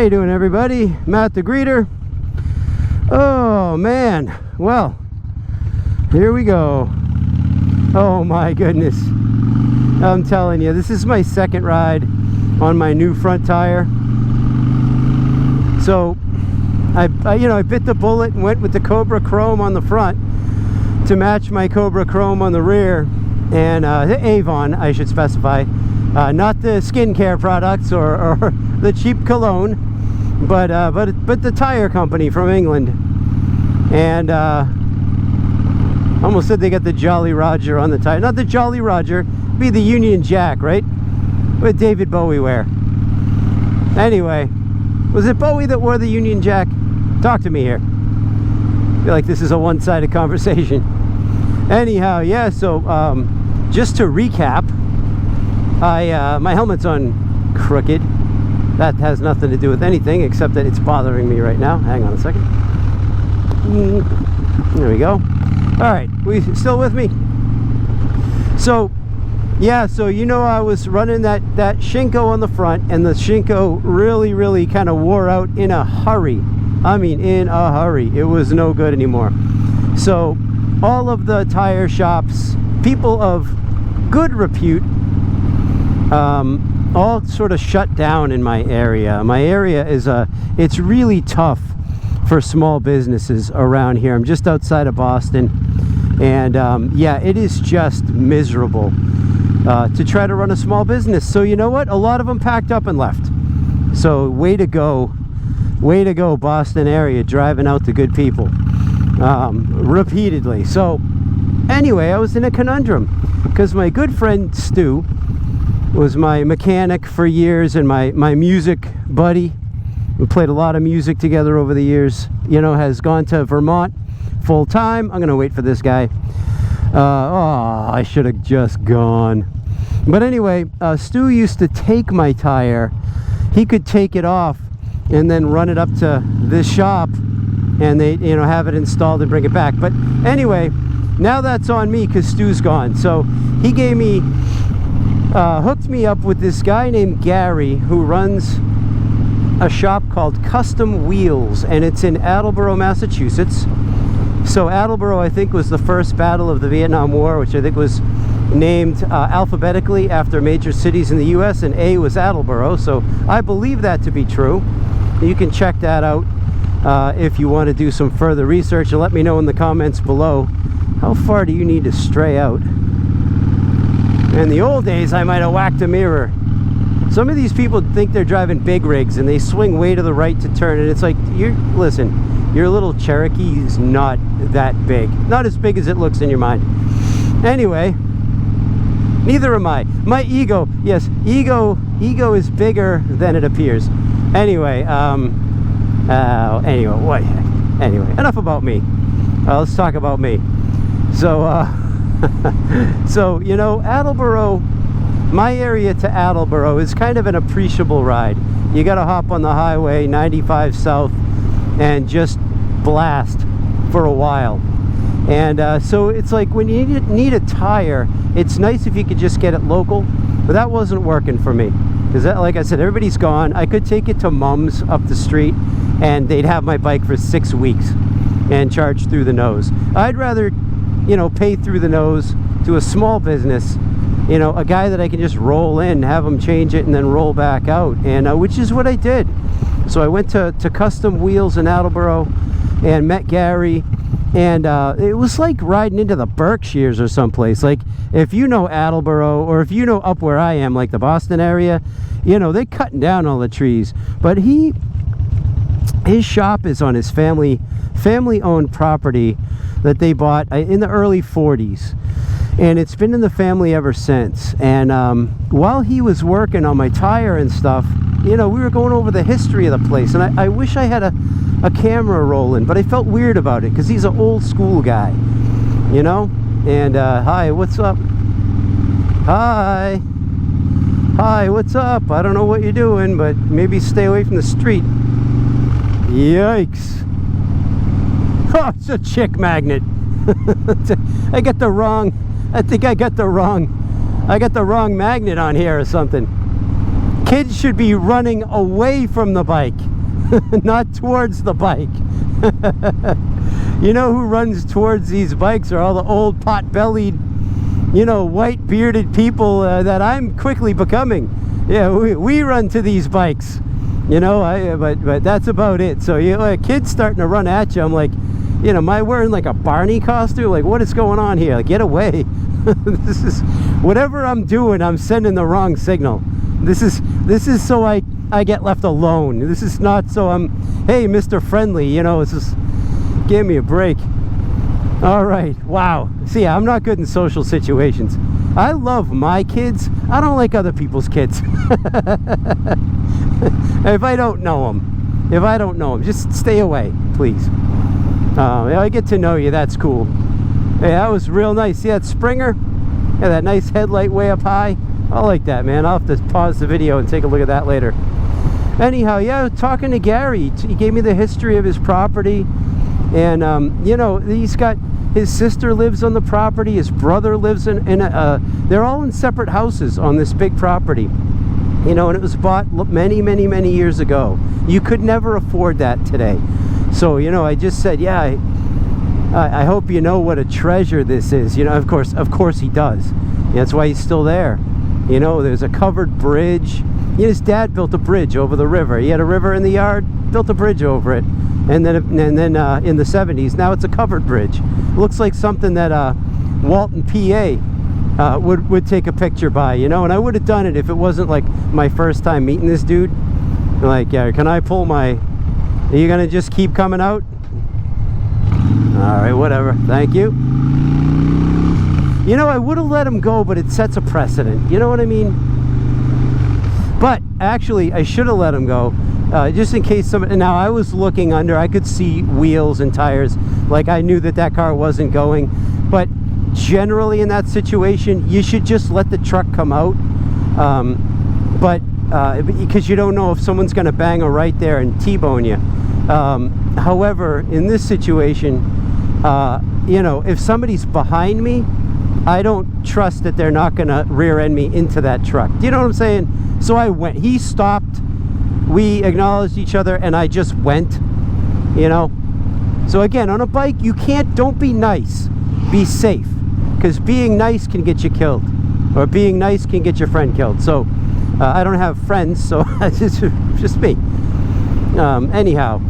you doing, everybody? Matt the Greeter. Oh man, well, here we go. Oh my goodness, I'm telling you, this is my second ride on my new front tire. So I bit the bullet and went with the Cobra Chrome on the front to match my Cobra Chrome on the rear, and the Avon, I should specify, not the skincare products or the cheap cologne, but the tire company from England. And almost said they got the Jolly Roger on the tire. Not the Jolly Roger, be the Union Jack, right? What David Bowie wear? Anyway, was it Bowie that wore the Union Jack? Talk to me here. I feel like this is a one-sided conversation. Anyhow, yeah, so just to recap, my helmet's on crooked. That has nothing to do with anything except that it's bothering me right now. Hang on a second. There we go. All right, we still with me? So yeah, so I was running that Shinko on the front, and the Shinko really kind of wore out in a hurry. I mean, in a hurry. It was no good anymore. So all of the tire shops, people of good repute, all sort of shut down in my area. My area is it's really tough for small businesses around here. I'm just outside of Boston, and yeah, it is just miserable to try to run a small business. So you know what? A lot of them packed up and left. So way to go, Boston area, driving out the good people repeatedly. So anyway, I was in a conundrum because my good friend Stu was my mechanic for years and my music buddy. We played a lot of music together over the years. Has gone to Vermont full time. I'm gonna wait for this guy. Oh, I should have just gone. But anyway, Stu used to take my tire. He could take it off and then run it up to this shop, and they have it installed and bring it back. But anyway, now that's on me because Stu's gone. So he gave me hooked me up with this guy named Gary, who runs a shop called Custom Wheels, and it's in Attleboro, Massachusetts. So Attleboro, I think, was the first battle of the Vietnam War, which I think was named alphabetically after major cities in the US, and A was Attleboro. So I believe that to be true. You can check that out if you want to do some further research, and let me know in the comments below, how far do you need to stray out? In the old days, I might have whacked a mirror. Some of these people think they're driving big rigs, and they swing way to the right to turn, and it's like, listen, your little Cherokee is not that big. Not as big as it looks in your mind. Anyway, neither am I. My ego, yes, ego is bigger than it appears. Anyway, anyway, enough about me. Let's talk about me. So, so, Attleboro, my area to Attleboro is kind of an appreciable ride. You got to hop on the highway 95 south and just blast for a while. And so it's like when you need a tire, it's nice if you could just get it local, but that wasn't working for me. Because like I said, everybody's gone. I could take it to Mum's up the street, and they'd have my bike for 6 weeks and charge through the nose. I'd rather pay through the nose to a small business, a guy that I can just roll in, have him change it, and then roll back out, and which is what I did. So I went to Custom Wheels in Attleboro and met Gary, and it was like riding into the Berkshires or someplace. Like, if you know Attleboro, or if you know up where I am, like the Boston area, they're cutting down all the trees. But his shop is on his family-owned property that they bought in the early 40s, and it's been in the family ever since. And while he was working on my tire and stuff, we were going over the history of the place, and I wish I had a camera rolling, but I felt weird about it because he's an old school guy, and hi, what's up? Hi, what's up? I don't know what you're doing, but maybe stay away from the street. Yikes. Oh, it's a chick magnet. I think I got the wrong magnet on here or something. Kids should be running away from the bike. not towards the bike. You know who runs towards these bikes are all the old pot-bellied, you know, white bearded people that I'm quickly becoming. Yeah, we run to these bikes, you know. But that's about it. So you know, a kid's starting to run at you. I'm like, you know, am I wearing like a Barney costume? Like, what is going on here? Like, get away. This is, whatever I'm doing, I'm sending the wrong signal. This is so I get left alone. This is not so I'm, hey, Mr. Friendly, you know. It's just, give me a break. All right, wow. See, I'm not good in social situations. I love my kids. I don't like other people's kids. If I don't know them, just stay away, please. I get to know you. That's cool. Hey, that was real nice. See that Springer? Yeah, that nice headlight way up high. I like that, man. I'll have to pause the video and take a look at that later. Anyhow, yeah, talking to Gary, he gave me the history of his property. And, you know, he's got, his sister lives on the property. His brother lives they're all in separate houses on this big property. You know, and it was bought many, many, many years ago. You could never afford that today. So, you know, I just said, yeah, I hope you know what a treasure this is. You know, of course he does. That's why he's still there. You know, there's a covered bridge. His dad built a bridge over the river. He had a river in the yard, built a bridge over it. And then in the 70s, now it's a covered bridge. It looks like something that Walton, PA would take a picture by, you know. And I would have done it if it wasn't like my first time meeting this dude. Like, can I pull my... Are you gonna just keep coming out? All right, whatever. Thank you. You know, I would have let him go, but it sets a precedent. You know what I mean? But actually, I should have let him go, just in case somebody. Now I was looking under. I could see wheels and tires. Like I knew that that car wasn't going. But generally, in that situation, you should just let the truck come out. Because you don't know if someone's going to bang a right there and T-bone you. However, in this situation, you know, if somebody's behind me, I don't trust that they're not going to rear end me into that truck. Do you know what I'm saying? So I went. He stopped. We acknowledged each other, and I just went. You know. So again, on a bike, don't be nice. Be safe, because being nice can get you killed, or being nice can get your friend killed. So I don't have friends, so it's just me. Anyhow.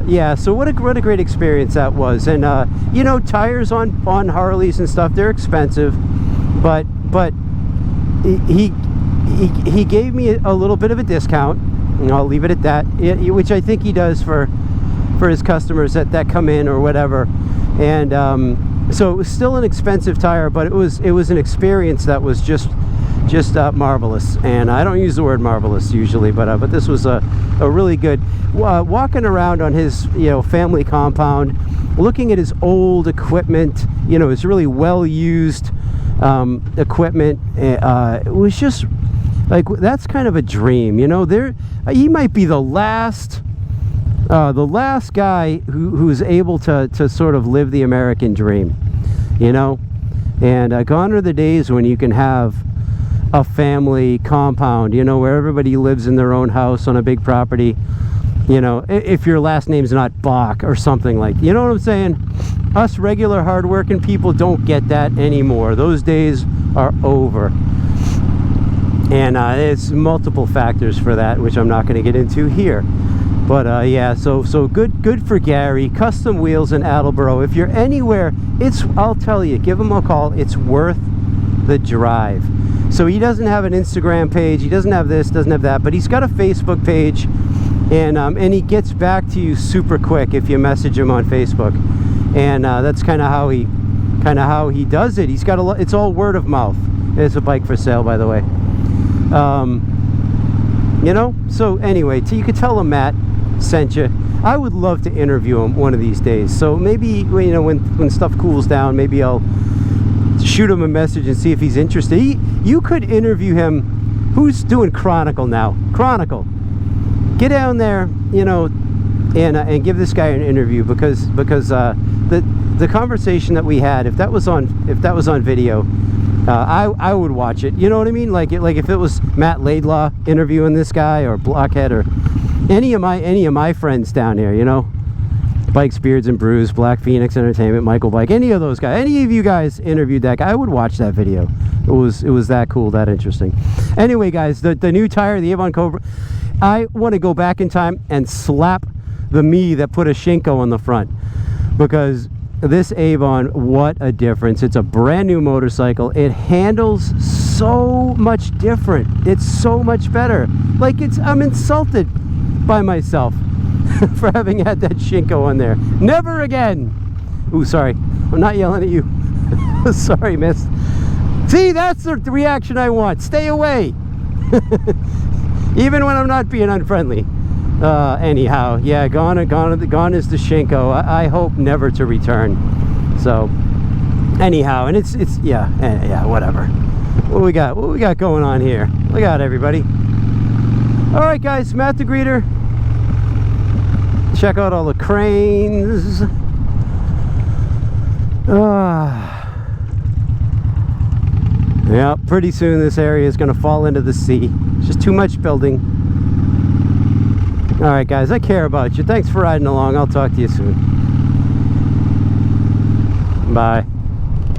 Yeah, so what a great experience that was. And you know, tires on Harleys and stuff, they're expensive, but he gave me a little bit of a discount, and I'll leave it at that, which I think he does for his customers that come in or whatever. And so it was still an expensive tire, but it was an experience that was just marvelous. And I don't use the word marvelous usually, but this was a really good walking around on his, you know, family compound, looking at his old equipment, you know, his really well used equipment. It was just like, that's kind of a dream, you know. He might be the last guy who's able to sort of live the American dream, you know. And gone are the days when you can have a family compound, you know, where everybody lives in their own house on a big property. You know, if your last name's not Bach or something like, you know what I'm saying? Us regular hardworking people don't get that anymore. Those days are over. And it's multiple factors for that, which I'm not going to get into here. But yeah, so good for Gary. Custom Wheels in Attleboro. If you're anywhere, I'll tell you, give him a call. It's worth the drive. So he doesn't have an Instagram page, he doesn't have this, doesn't have that, but he's got a Facebook page, and he gets back to you super quick if you message him on Facebook. And that's kind of how he does it. He's got it's all word of mouth. It's a bike for sale, by the way. You know, so anyway, you could tell him Matt sent you. I would love to interview him one of these days. So maybe, you know, when stuff cools down, maybe I'll shoot him a message and see if he's interested. You could interview him. Who's doing Chronicle now? Chronicle. Get down there, you know, and give this guy an interview, because the conversation that we had, if that was on video, I would watch it. You know what I mean? Like if it was Matt Laidlaw interviewing this guy, or Blockhead, or any of my friends down here, you know, Bikes, Beards and Brews, Black Phoenix Entertainment, Michael Bike, any of those guys, any of you guys interviewed that guy, I would watch that video. It was that cool, that interesting. Anyway, guys, the new tire, the Avon Cobra, I want to go back in time and slap the me that put a Shinko on the front, because this Avon, what a difference. It's a brand new motorcycle. It handles so much different. It's so much better. Like, I'm insulted by myself for having had that Shinko on there. Never again. Ooh, sorry, I'm not yelling at you. Sorry, miss. See, that's the reaction I want. Stay away. Even when I'm not being unfriendly. Anyhow, yeah, gone is the Shinko. I hope never to return. So anyhow, and it's yeah, whatever. What we got going on here? Look out, everybody. All right, guys, Matt the Greeter. Check out all the cranes. Yeah, pretty soon this area is going to fall into the sea. It's just too much building. All right, guys, I care about you. Thanks for riding along. I'll talk to you soon. Bye.